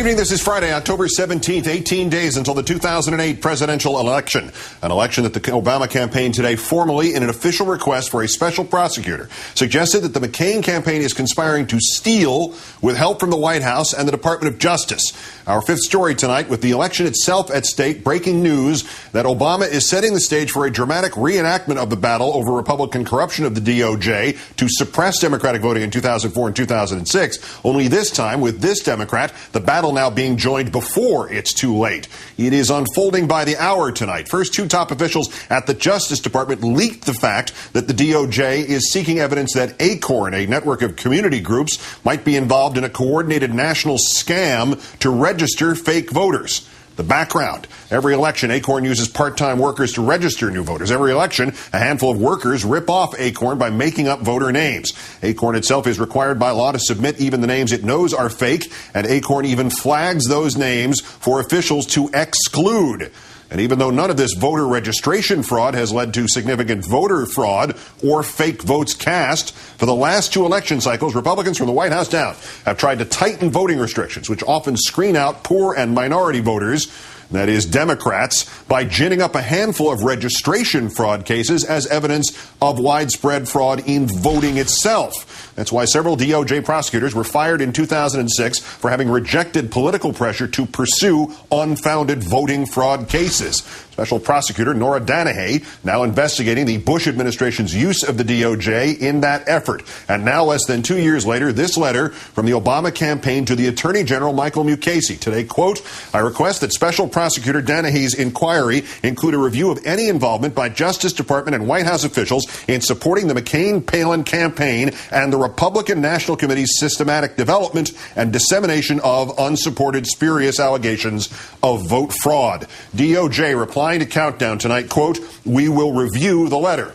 evening. This is Friday, October 17th, 18 days until the 2008 presidential election. An election that the Obama campaign today formally, in an official request for a special prosecutor, suggested that the McCain campaign is conspiring to steal with help from the White House and the Department of Justice. Our fifth story tonight, with the election itself at stake, breaking news that Obama is setting the stage for a dramatic reenactment of the battle over Republican corruption of the DOJ to suppress Democratic voting in 2004 and 2006. Only this time, with this Democrat, the battle now being joined before it's too late. It is unfolding by the hour tonight. First, two top officials at the Justice Department leaked the fact that the DOJ is seeking evidence that Acorn, a network of community groups, might be involved in a coordinated national scam to register fake voters. The background: every election, Acorn uses part-time workers to register new voters. Every election, a handful of workers rip off Acorn by making up voter names. Acorn itself is required by law to submit even the names it knows are fake, and Acorn even flags those names for officials to exclude. And even though none of this voter registration fraud has led to significant voter fraud or fake votes cast, for the last two election cycles, Republicans from the White House down have tried to tighten voting restrictions, which often screen out poor and minority voters, that is, Democrats, by ginning up a handful of registration fraud cases as evidence of widespread fraud in voting itself. That's why several DOJ prosecutors were fired in 2006 for having rejected political pressure to pursue unfounded voting fraud cases. Special Prosecutor Nora Danahay now investigating the Bush administration's use of the DOJ in that effort. And now, less than 2 years later, this letter from the Obama campaign to the Attorney General Michael Mukasey. Today, quote, "I request that Special Prosecutor Danahay's inquiry include a review of any involvement by Justice Department and White House officials in supporting the McCain-Palin campaign and the Republican National Committee's systematic development and dissemination of unsupported spurious allegations of vote fraud." DOJ replying to Countdown tonight, quote, "We will review the letter."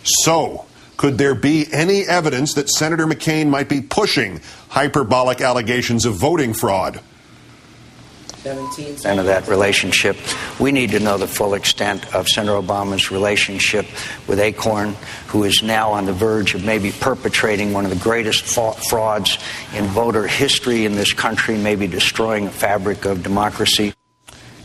So, could there be any evidence that Senator McCain might be pushing hyperbolic allegations of voting fraud? And of that relationship, we need to know the full extent of Senator Obama's relationship with Acorn, who is now on the verge of maybe perpetrating one of the greatest frauds in voter history in this country, maybe destroying the fabric of democracy.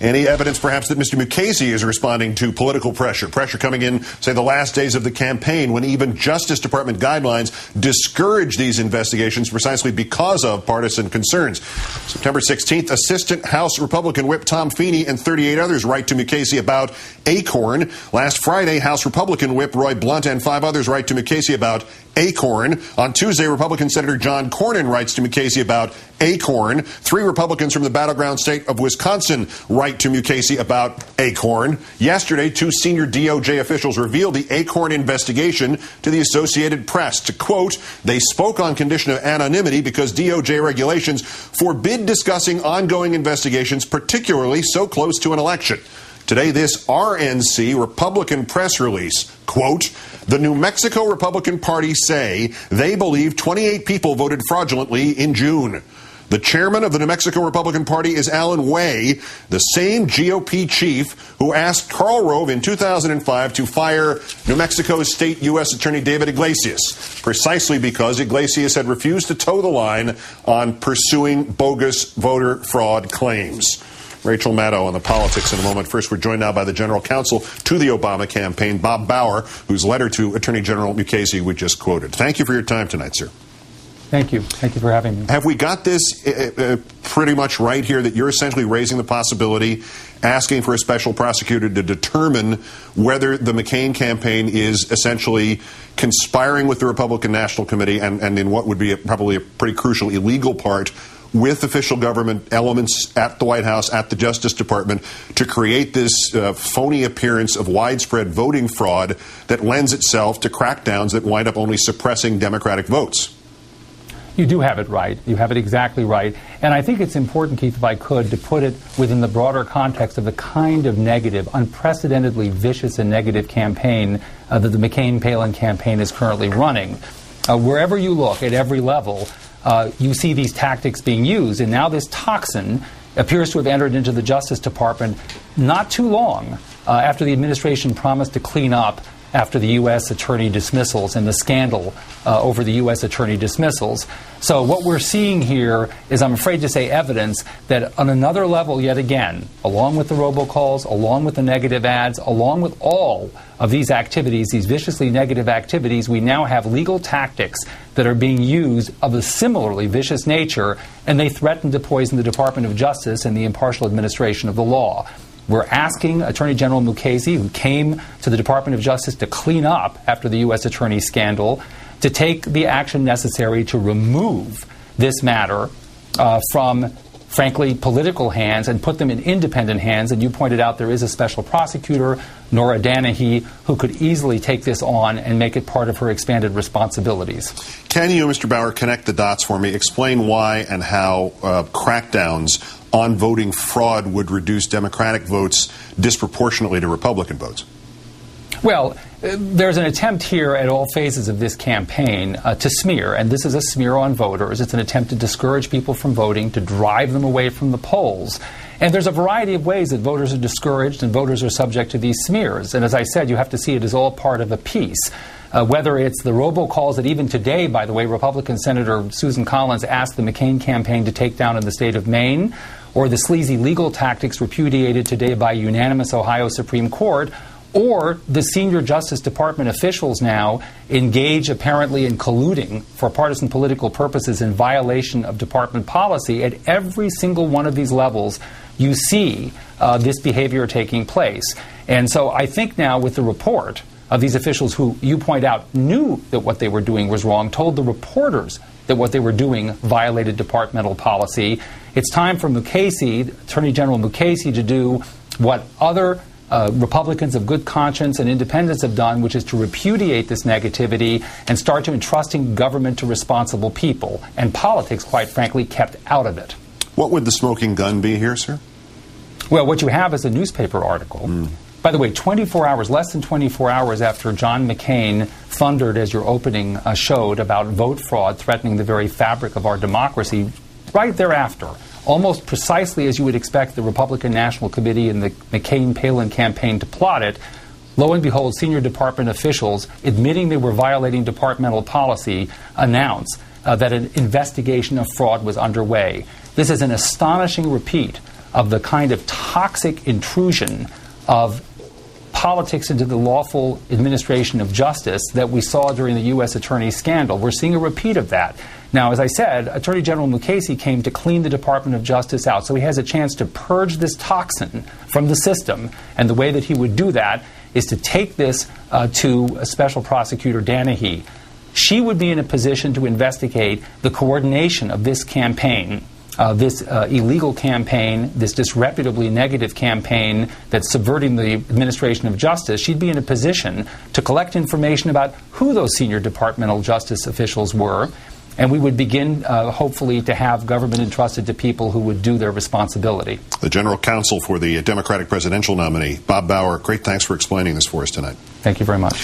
Any evidence, perhaps, that Mr. Mukasey is responding to political pressure coming in, say, the last days of the campaign, when even Justice Department guidelines discourage these investigations precisely because of partisan concerns. September 16th, Assistant House Republican Whip Tom Feeney and 38 others write to Mukasey about Acorn. Last Friday, House Republican Whip Roy Blunt and 5 others write to Mukasey about Acorn. On Tuesday, Republican Senator John Cornyn writes to Mukasey about Acorn. 3 Republicans from the battleground state of Wisconsin write to Mukasey about Acorn. Yesterday, 2 senior DOJ officials revealed the Acorn investigation to the Associated Press. To quote, "They spoke on condition of anonymity because DOJ regulations forbid discussing ongoing investigations, particularly so close to an election." Today, this RNC Republican press release, quote, "The New Mexico Republican Party say they believe 28 people voted fraudulently in June. The chairman of the New Mexico Republican Party is Alan Way, the same GOP chief who asked Karl Rove in 2005 to fire New Mexico's state U.S. Attorney David Iglesias, precisely because Iglesias had refused to toe the line on pursuing bogus voter fraud claims." Rachel Maddow on the politics in a moment. First, we're joined now by the general counsel to the Obama campaign, Bob Bauer, whose letter to Attorney General Mukasey we just quoted. Thank you for your time tonight, sir. Thank you. Thank you for having me. Have we got this pretty much right here, that you're essentially raising the possibility, asking for a special prosecutor to determine whether the McCain campaign is essentially conspiring with the Republican National Committee and in what would be probably a pretty crucial illegal part with official government elements at the White House, at the Justice Department, to create this phony appearance of widespread voting fraud that lends itself to crackdowns that wind up only suppressing Democratic votes? You do have it right. You have it exactly right. And I think it's important, Keith, if I could, to put it within the broader context of the kind of negative, unprecedentedly vicious and negative campaign that the McCain-Palin campaign is currently running. Wherever you look, at every level, you see these tactics being used. And now this toxin appears to have entered into the Justice Department not too long after the administration promised to clean up after the U.S. attorney dismissals and the scandal over the U.S. attorney dismissals. So what we're seeing here is, I'm afraid to say, evidence that on another level, yet again, along with the robocalls, along with the negative ads, along with all of these activities, these viciously negative activities, we now have legal tactics that are being used of a similarly vicious nature, and they threaten to poison the Department of Justice and the impartial administration of the law. We're asking Attorney General Mukasey, who came to the Department of Justice to clean up after the U.S. attorney scandal, to take the action necessary to remove this matter from, frankly, political hands and put them in independent hands. And you pointed out there is a special prosecutor, Nora Danahy, who could easily take this on and make it part of her expanded responsibilities. Can you, Mr. Bauer, connect the dots for me? Explain why and how crackdowns on voting fraud would reduce Democratic votes disproportionately to Republican votes. Well, there's an attempt here at all phases of this campaign to smear, and this is a smear on voters. It's an attempt to discourage people from voting, to drive them away from the polls. And there's a variety of ways that voters are discouraged and voters are subject to these smears. And as I said, you have to see it as all part of a piece. Whether it's the robocalls that even today, by the way, Republican Senator Susan Collins asked the McCain campaign to take down in the state of Maine, or the sleazy legal tactics repudiated today by unanimous Ohio Supreme Court, or the senior Justice Department officials now engage apparently in colluding for partisan political purposes in violation of department policy. At every single one of these levels, you see this behavior taking place. And so I think now with the report of these officials who, you point out, knew that what they were doing was wrong, told the reporters that what they were doing violated departmental policy, it's time for Mukasey, Attorney General Mukasey, to do what other Republicans of good conscience and independents have done, which is to repudiate this negativity and start to entrusting government to responsible people, and politics, quite frankly, kept out of it. What would the smoking gun be here, sir? Well, what you have is a newspaper article. By the way, 24 hours, less than 24 hours after John McCain thundered, as your opening showed, about vote fraud threatening the very fabric of our democracy, right thereafter, almost precisely as you would expect the Republican National Committee and the McCain-Palin campaign to plot it, lo and behold, senior department officials, admitting they were violating departmental policy, announced that an investigation of fraud was underway. This is an astonishing repeat of the kind of toxic intrusion of politics into the lawful administration of justice that we saw during the U.S. attorney scandal. We're seeing a repeat of that. Now, as I said, Attorney General Mukasey came to clean the Department of Justice out, so he has a chance to purge this toxin from the system, and the way that he would do that is to take this to a special prosecutor, Danahy. She would be in a position to investigate the coordination of this campaign, this illegal campaign, this disreputably negative campaign that's subverting the administration of justice. She'd be in a position to collect information about who those senior departmental justice officials were, and we would begin, hopefully, to have government entrusted to people who would do their responsibility. The General Counsel for the Democratic presidential nominee, Bob Bauer, great thanks for explaining this for us tonight. Thank you very much.